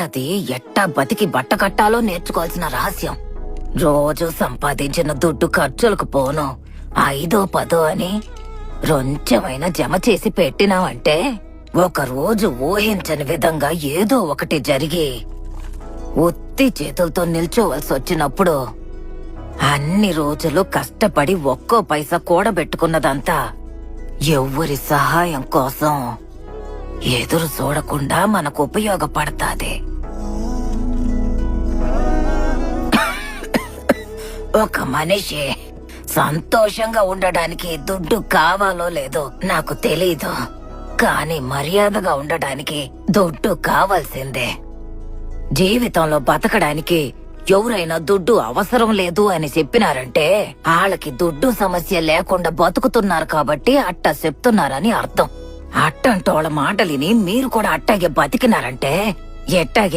అది ఎట్టా బతికి బట్ట కట్టాలో నేర్చుకోవాల్సిన రహస్యం. రోజు సంపాదించిన దుడ్డు ఖర్చులకు పోను 5-10 అని రొంచెమైనా జమ చేసి పెట్టినావంటే ఒక రోజు ఊహించని విధంగా ఏదో ఒకటి జరిగి ఉత్తి చేతులతో నిల్చోవలసి వచ్చినప్పుడు అన్ని రోజులు కష్టపడి ఒక్కో పైసా కూడబెట్టుకున్నదంతా ఎవ్వరి సహాయం కోసం ఎదురు చూడకుండా మనకు ఉపయోగపడతాది. ఒక మనిషి సంతోషంగా ఉండడానికి దుడ్డు కావాలో లేదో నాకు తెలీదు, కానీ మర్యాదగా ఉండడానికి దుడ్డు కావాల్సిందే. జీవితంలో బతకడానికి ఎవరైనా దుడ్డు అవసరం లేదు అని చెప్పినారంటే వాళ్ళకి దుడ్డు సమస్య లేకుండా బతుకుతున్నారు కాబట్టి అట్ట చెప్తున్నారని అర్థం. అట్టంటోళ్ళ మాటలిని మీరు కూడా అట్టాగే బతికినారంటే ఎట్టాగే